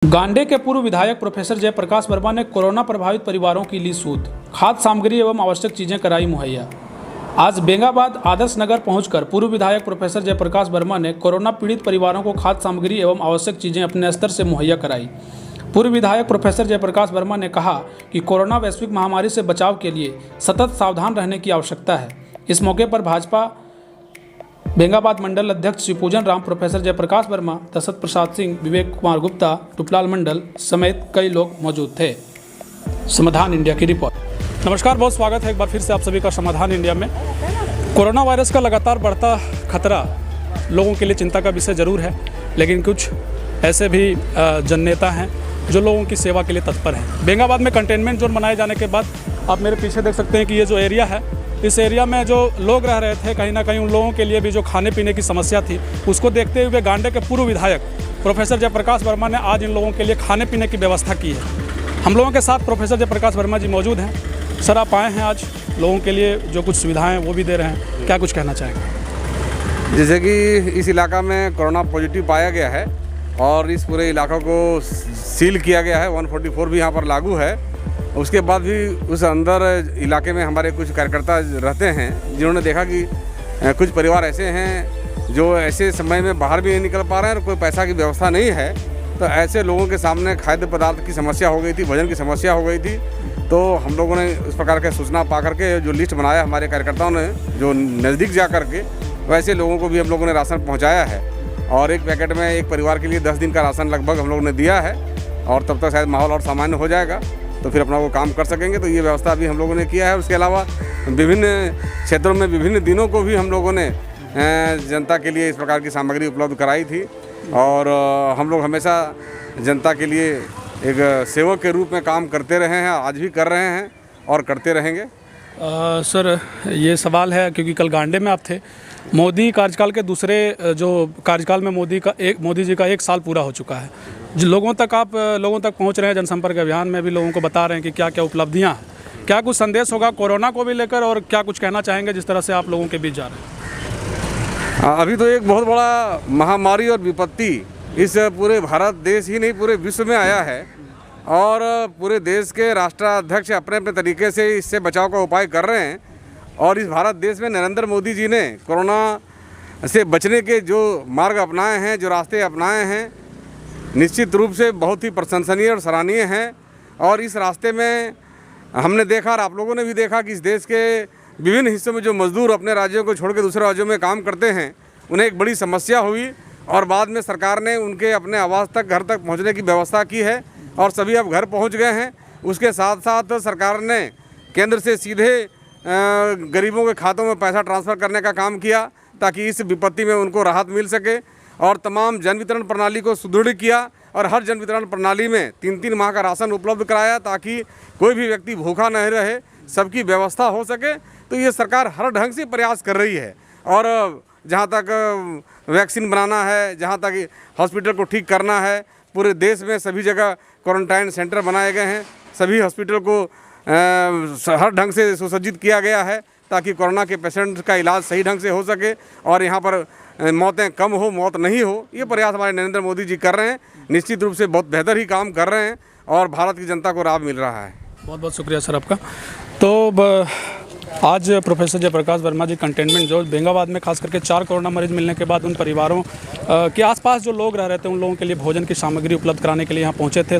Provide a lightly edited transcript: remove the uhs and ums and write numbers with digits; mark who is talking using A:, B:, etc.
A: गांडे के पूर्व विधायक प्रोफेसर जयप्रकाश वर्मा ने कोरोना प्रभावित परिवारों की ली सूद, खाद्य सामग्री एवं आवश्यक चीजें कराई मुहैया। आज बेंगाबाद आदर्श नगर पहुंचकर पूर्व विधायक प्रोफेसर जयप्रकाश वर्मा ने कोरोना पीड़ित परिवारों को खाद्य सामग्री एवं आवश्यक चीजें अपने स्तर से मुहैया कराई। पूर्व विधायक प्रोफेसर जयप्रकाश वर्मा ने कहा कि कोरोना वैश्विक महामारी से बचाव के लिए सतत सावधान रहने की आवश्यकता है। इस मौके पर भाजपा बेंगाबाद मंडल अध्यक्ष श्री पूजन राम, प्रोफेसर जयप्रकाश वर्मा, दशरथ प्रसाद सिंह, विवेक कुमार गुप्ता, टुपलाल मंडल समेत कई लोग मौजूद थे। समाधान इंडिया की रिपोर्ट।
B: नमस्कार, बहुत स्वागत है एक बार फिर से आप सभी का समाधान इंडिया में। कोरोना वायरस का लगातार बढ़ता खतरा लोगों के लिए चिंता का विषय जरूर है, लेकिन कुछ ऐसे भी जननेता हैं जो लोगों की सेवा के लिए तत्पर हैं। बेंगाबाद में कंटेनमेंट जोन बनाए जाने के बाद आप मेरे पीछे देख सकते हैं कि ये जो एरिया है, इस एरिया में जो लोग रह रहे थे, कहीं ना कहीं उन लोगों के लिए भी जो खाने पीने की समस्या थी, उसको देखते हुए गांडे के पूर्व विधायक प्रोफेसर जयप्रकाश वर्मा ने आज इन लोगों के लिए खाने पीने की व्यवस्था की है। हम लोगों के साथ प्रोफेसर जयप्रकाश वर्मा जी मौजूद हैं। सर, आप आए हैं आज लोगों के लिए जो कुछ सुविधाएं वो भी दे रहे हैं, क्या कुछ कहना चाहेंगे?
C: जैसे कि इस इलाका में कोरोना पॉजिटिव पाया गया है और इस पूरे इलाका को सील किया गया है, 144 भी यहाँ पर लागू है। उसके बाद भी उस अंदर इलाके में हमारे कुछ कार्यकर्ता रहते हैं जिन्होंने देखा कि कुछ परिवार ऐसे हैं जो ऐसे समय में बाहर भी नहीं निकल पा रहे हैं और कोई पैसा की व्यवस्था नहीं है, तो ऐसे लोगों के सामने खाद्य पदार्थ की समस्या हो गई थी, भोजन की समस्या हो गई थी। तो हम लोगों ने उस प्रकार की सूचना पा करके जो लिस्ट बनाया हमारे कार्यकर्ताओं ने, जो नज़दीक जा करके वैसे लोगों को भी हम लोगों ने राशन पहुँचाया है और एक पैकेट में एक परिवार के लिए 10 दिन का राशन लगभग हम लोगों ने दिया है और तब तक शायद माहौल और सामान्य हो जाएगा तो फिर अपना वो काम कर सकेंगे। तो ये व्यवस्था भी हम लोगों ने किया है। उसके अलावा विभिन्न क्षेत्रों में विभिन्न दिनों को भी हम लोगों ने जनता के लिए इस प्रकार की सामग्री उपलब्ध कराई थी और हम लोग हमेशा जनता के लिए एक सेवक के रूप में काम करते रहे हैं, आज भी कर रहे हैं और करते रहेंगे।
B: सर, ये सवाल है क्योंकि कल गांडे में आप थे। मोदी कार्यकाल के दूसरे जो कार्यकाल में मोदी जी का 1 साल पूरा हो चुका है। जो लोगों तक पहुंच रहे हैं, जनसंपर्क अभियान में भी लोगों को बता रहे हैं कि क्या क्या उपलब्धियां हैं। क्या कुछ संदेश होगा कोरोना को भी लेकर और क्या कुछ कहना चाहेंगे जिस तरह से आप लोगों के बीच जा रहे हैं?
C: अभी तो एक बहुत बड़ा महामारी और विपत्ति इस पूरे भारत देश ही नहीं पूरे विश्व में आया है और पूरे देश के राष्ट्राध्यक्ष अपने अपने तरीके से इससे बचाव का उपाय कर रहे हैं और इस भारत देश में नरेंद्र मोदी जी ने कोरोना से बचने के जो मार्ग अपनाए हैं, जो रास्ते अपनाए हैं, निश्चित रूप से बहुत ही प्रशंसनीय और सराहनीय हैं। और इस रास्ते में हमने देखा और आप लोगों ने भी देखा कि इस देश के विभिन्न हिस्सों में जो मजदूर अपने राज्यों को छोड़ के दूसरे राज्यों में काम करते हैं, उन्हें एक बड़ी समस्या हुई और बाद में सरकार ने उनके अपने आवास तक, घर तक पहुँचने की व्यवस्था की है और सभी अब घर पहुँच गए हैं। उसके साथ साथ सरकार ने केंद्र से सीधे गरीबों के खातों में पैसा ट्रांसफ़र करने का काम किया ताकि इस विपत्ति में उनको राहत मिल सके और तमाम जन वितरण प्रणाली को सुदृढ़ किया और हर जन वितरण प्रणाली में 3-3 माह का राशन उपलब्ध कराया ताकि कोई भी व्यक्ति भूखा नहीं रहे, सबकी व्यवस्था हो सके। तो ये सरकार हर ढंग से प्रयास कर रही है और जहाँ तक वैक्सीन बनाना है, जहाँ तक हॉस्पिटल को ठीक करना है, पूरे देश में सभी जगह क्वारंटाइन सेंटर बनाए गए हैं, सभी हॉस्पिटल को हर ढंग से सुसज्जित किया गया है ताकि कोरोना के पेशेंट का इलाज सही ढंग से हो सके और यहाँ पर मौतें कम हो, मौत नहीं हो। ये प्रयास हमारे नरेंद्र मोदी जी कर रहे हैं। निश्चित रूप से बहुत बेहतर ही काम कर रहे हैं और भारत की जनता को लाभ मिल रहा है। बहुत
B: बहुत शुक्रिया सर आपका। तो आज प्रोफेसर जयप्रकाश वर्मा जी कंटेनमेंट जोन बेंगाबाद में खास करके 4 कोरोना मरीज मिलने के बाद उन परिवारों के आसपास जो लोग रह रहे थे, उन लोगों के लिए भोजन की सामग्री उपलब्ध कराने के लिए यहाँ पहुँचे थे।